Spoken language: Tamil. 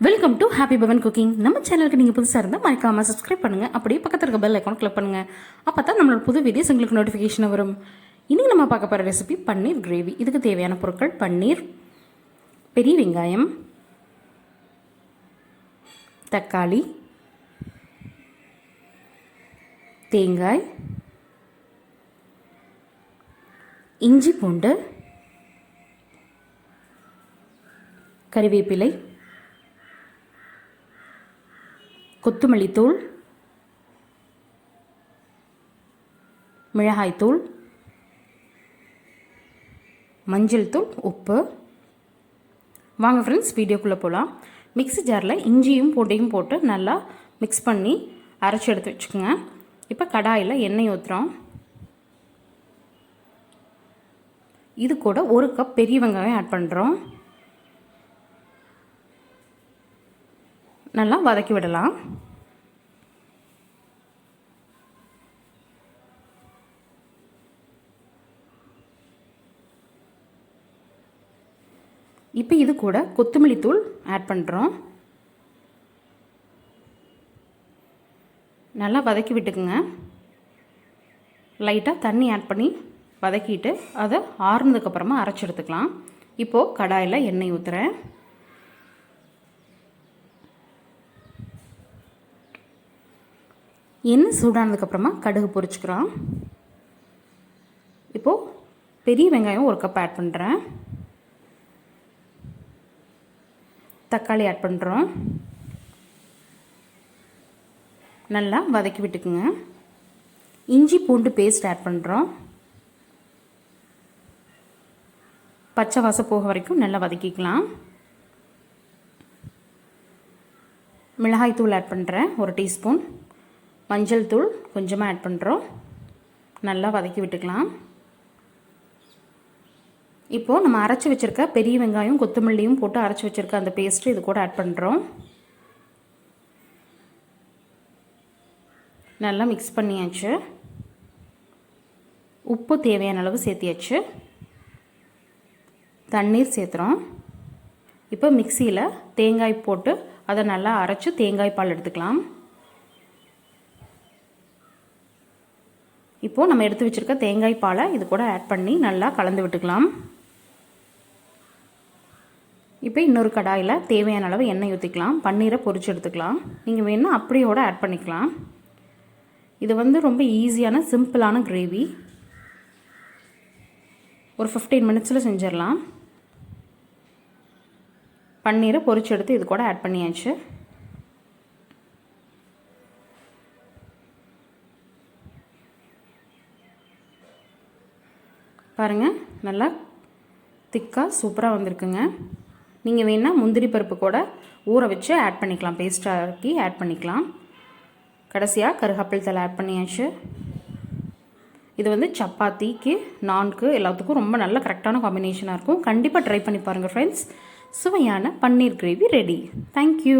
Welcome to happy Pavan cooking. நம்ம சேனலுக்கு நீங்கள் புதுசாக இருந்தால் மறக்காமல் சப்ஸ்கிரைப் பண்ணுங்கள். அப்படியே பக்கத்தில் இருக்க பெல் ஐக்கான் கிளிக் பண்ணுங்கள். அப்போ தான் நம்மளோட புது வீடியோஸ் உங்களுக்கு நோட்டிஃபிகேஷன் வரும். இன்றைக்கி நம்ம பார்க்க போகிற ரெசிபி பன்னீர் கிரேவி. இதுக்கு தேவையான பொருட்கள்: பன்னீர், பெரிய வெங்காயம், தக்காளி, தேங்காய், இஞ்சி பூண்டு, கறிவேப்பிலை, கொத்தமல்லி தூள், மிளகாய்த்தூள், மஞ்சள் தூள், உப்பு. வாங்க ஃப்ரெண்ட்ஸ், வீடியோக்குள்ளே போகலாம். மிக்ஸி ஜாரில் இஞ்சியும் பூண்டையும் போட்டு நல்லா மிக்ஸ் பண்ணி அரைச்சி எடுத்து வச்சுக்கோங்க. இப்போ கடாயில் எண்ணெய் ஊற்றுறோம். இது கூட 1 கப் பெரிய வெங்காயம் ஆட் பண்ணுறோம். நல்லா வதக்கி விடலாம். இப்போ இது கூட கொத்தமல்லி தூள் ஆட் பண்ணுறோம். நல்லா வதக்கி விட்டுக்குங்க. லைட்டாக தண்ணி ஆட் பண்ணி வதக்கிட்டு அதை ஆறுனதுக்கப்புறமா அரைச்சி எடுத்துக்கலாம். இப்போது கடாயில் எண்ணெய் ஊற்றுறேன். எண்ணெய் சூடானதுக்கப்புறமா கடுகு பொரிச்சுக்கிறோம். இப்போது பெரிய வெங்காயம் 1 கப் ஆட் பண்ணுறேன். தக்காளி ஆட் பண்ணுறோம். நல்லா வதக்கி விட்டுக்குங்க. இஞ்சி பூண்டு பேஸ்ட் ஆட் பண்ணுறோம். பச்சை வாசம் போக வரைக்கும் நல்லா வதக்கிக்கலாம். மிளகாய் தூள் ஆட் பண்ணுறேன் 1 டீஸ்பூன். மஞ்சள் தூள் கொஞ்சமாக ஆட் பண்ணுறோம். நல்லா வதக்கி விட்டுக்கலாம். இப்போது நம்ம அரைச்சி வச்சுருக்க பெரிய வெங்காயம் கொத்தமல்லியும் போட்டு அரைச்சி வச்சுருக்க அந்த பேஸ்ட்டு இது கூட ஆட் பண்ணுறோம். நல்லா மிக்ஸ் பண்ணியாச்சு. உப்பு தேவையான அளவு சேர்த்தியாச்சு. தண்ணீர் சேர்த்துறோம். இப்போ மிக்சியில் தேங்காய் போட்டு அதை நல்லா அரைச்சி தேங்காய் பால் எடுத்துக்கலாம். இப்போது நம்ம எடுத்து வச்சுருக்க தேங்காய் பாலை இது கூட ஆட் பண்ணி நல்லா கலந்து விட்டுக்கலாம். இப்போ இன்னொரு கடாயில் தேவையான அளவு எண்ணெய் ஊற்றிக்கலாம். பன்னீரை பொரிச்சு எடுத்துக்கலாம். நீங்கள் வேணும்னா அப்படியோட ஆட் பண்ணிக்கலாம். இது ரொம்ப ஈஸியான சிம்பிளான கிரேவி. ஒரு 15 மினிட்ஸில் செஞ்சிடலாம். பன்னீரை பொரிச்சு எடுத்து இது கூட ஆட் பண்ணியாச்சு. பாருங்கள், நல்லா திக்காக சூப்பராக வந்திருக்குங்க. நீங்கள் வேணால் முந்திரி பருப்பு கூட ஊற வச்சு ஆட் பண்ணிக்கலாம். பேஸ்டாக்கி ஆட் பண்ணிக்கலாம். கடைசியாக கருவேப்பிலை தழை ஆட் பண்ணியாச்சு. இது சப்பாத்திக்கு, நான்கு எல்லாத்துக்கும் ரொம்ப நல்ல கரெக்டான காம்பினேஷனாக இருக்கும். கண்டிப்பாக ட்ரை பண்ணி பாருங்கள் ஃப்ரெண்ட்ஸ். சுவையான பன்னீர் கிரேவி ரெடி. தேங்க்யூ.